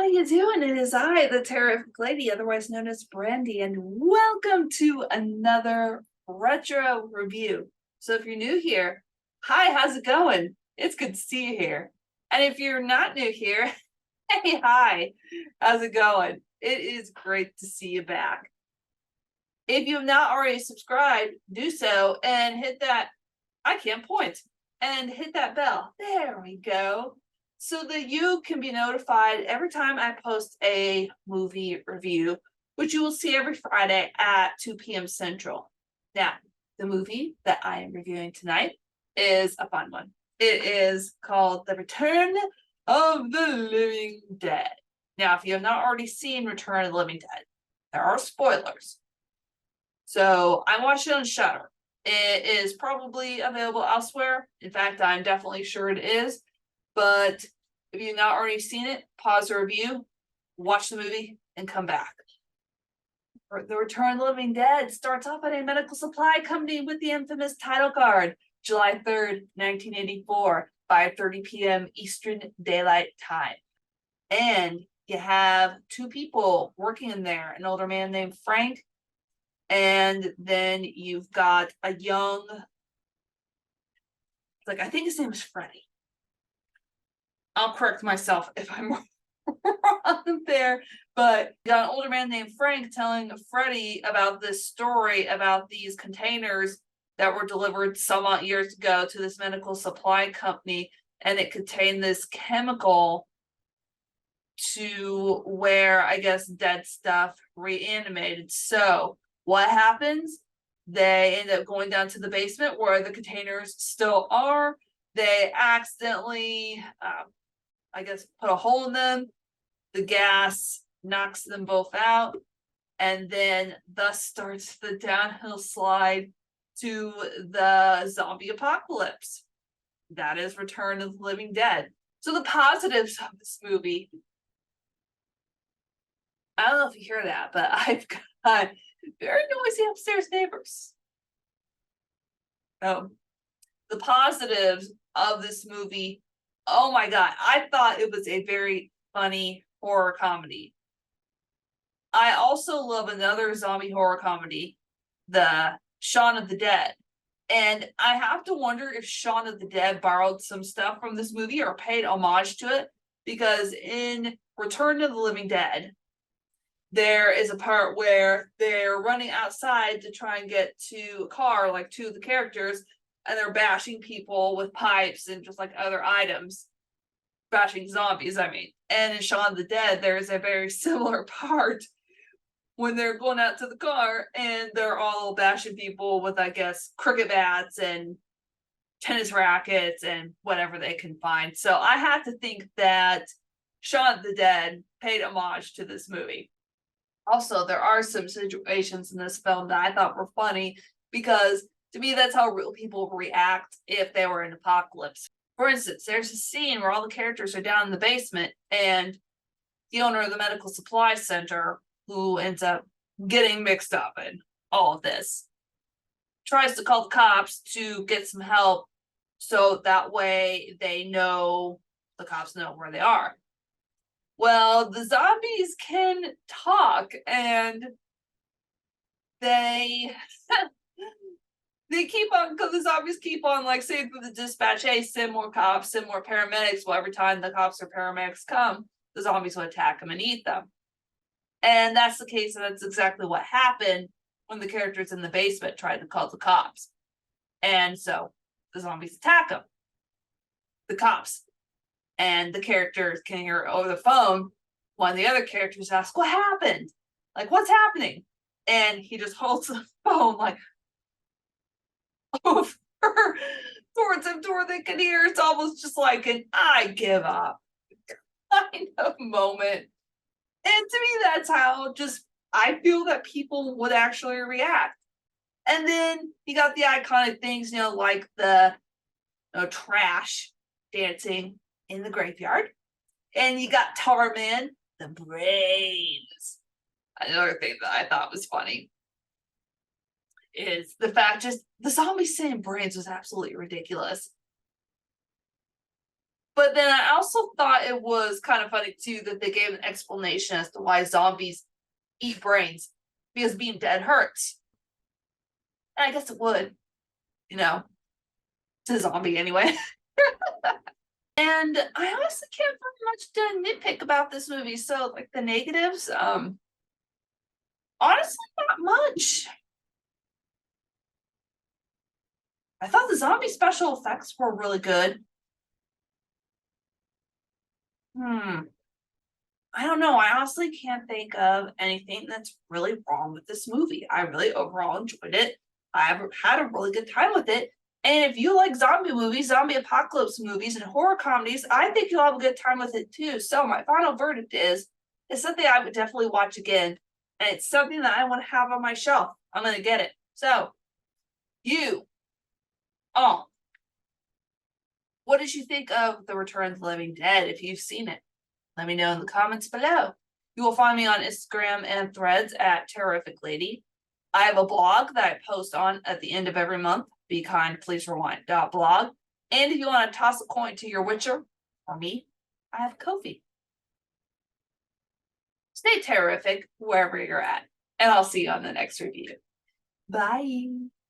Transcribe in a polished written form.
How you doing? It is I, the Terrific Lady, otherwise known as Brandy, and welcome to another retro review. So if you're new here, hi, how's it going? It's good to see you here. And if you're not new here, hey, hi, how's it going? It is great to see you back. If you have not already subscribed, do so and hit that, I can't point, and hit that bell. There we go. So that you can be notified every time I post a movie review, which you will see every Friday at 2 p.m. Central. Now, the movie that I am reviewing tonight is a fun one. It is called The Return of the Living Dead. Now, if you have not already seen Return of the Living Dead, there are spoilers. So I watched it on Shudder. It is probably available elsewhere. In fact, I'm definitely sure it is. But if you've not already seen it, pause the review, watch the movie, and come back. The Return of the Living Dead starts off at a medical supply company with the infamous title card, July 3rd, 1984, 5:30 p.m. Eastern Daylight Time. And you have two people working in there, an older man named Frank, and then you've got a young, I think his name is Freddie. I'll correct myself if I'm wrong there, but you got an older man named Frank telling Freddie about this story about these containers that were delivered some odd years ago to this medical supply company, and it contained this chemical to where, I guess, dead stuff reanimated. So what happens? They end up going down to the basement where the containers still are. They accidentally, I guess, put a hole in them. The gas knocks them both out, and then thus starts the downhill slide to the zombie apocalypse. That is Return of the Living Dead. So the positives of this movie, I don't know if you hear that, but I've got very noisy upstairs neighbors. The positives of this movie, oh my God, I thought it was a very funny horror comedy. I also love another zombie horror comedy, the Shaun of the Dead. And I have to wonder if Shaun of the Dead borrowed some stuff from this movie or paid homage to it, because in Return of the Living Dead, there is a part where they're running outside to try and get to a car, like two of the characters, and they're bashing people with pipes and just like other items. Bashing zombies, I mean. And in Shaun of the Dead, there's a very similar part when they're going out to the car and they're all bashing people with, I guess, cricket bats and tennis rackets and whatever they can find. So I had to think that Shaun of the Dead paid homage to this movie. Also, there are some situations in this film that I thought were funny because, to me, that's how real people react if they were in an apocalypse. For instance, there's a scene where all the characters are down in the basement, and the owner of the medical supply center, who ends up getting mixed up in all of this, tries to call the cops to get some help so that way the cops know where they are. Well, the zombies can talk, and they keep on, because the zombies keep on saying to the dispatch, hey, send more cops, send more paramedics. Well, every time the cops or paramedics come, the zombies will attack them and eat them. And that's the case, and that's exactly what happened when the characters in the basement tried to call the cops. And so the zombies attack them, the cops. And the characters can hear over the phone when the other characters ask, what happened? What's happening? And he just holds the phone over towards them to where they can hear. It's almost just like an I give up kind of moment. And to me, that's how I feel that people would actually react. And then you got the iconic things, like the trash dancing in the graveyard. And you got Tarman, the brains. Another thing that I thought was funny is the fact the zombies saying brains was absolutely ridiculous. But then I also thought it was kind of funny too that they gave an explanation as to why zombies eat brains, because being dead hurts. And I guess it would, you know, to a zombie anyway. And I honestly can't find much to nitpick about this movie. So like the negatives, honestly not much. I thought the zombie special effects were really good. I don't know. I honestly can't think of anything that's really wrong with this movie. I really overall enjoyed it. I had a really good time with it. And if you like zombie movies, zombie apocalypse movies, and horror comedies, I think you'll have a good time with it too. So my final verdict is it's something I would definitely watch again. And it's something that I want to have on my shelf. I'm gonna get it. So you oh, what did you think of The Return of the Living Dead if you've seen it? Let me know in the comments below. You will find me on Instagram and Threads at Terrific Lady. I have a blog that I post on at the end of every month, bekindpleaserewind.blog. And if you want to toss a coin to your Witcher or me, I have Ko-fi. Stay terrific wherever you're at, and I'll see you on the next review. Bye.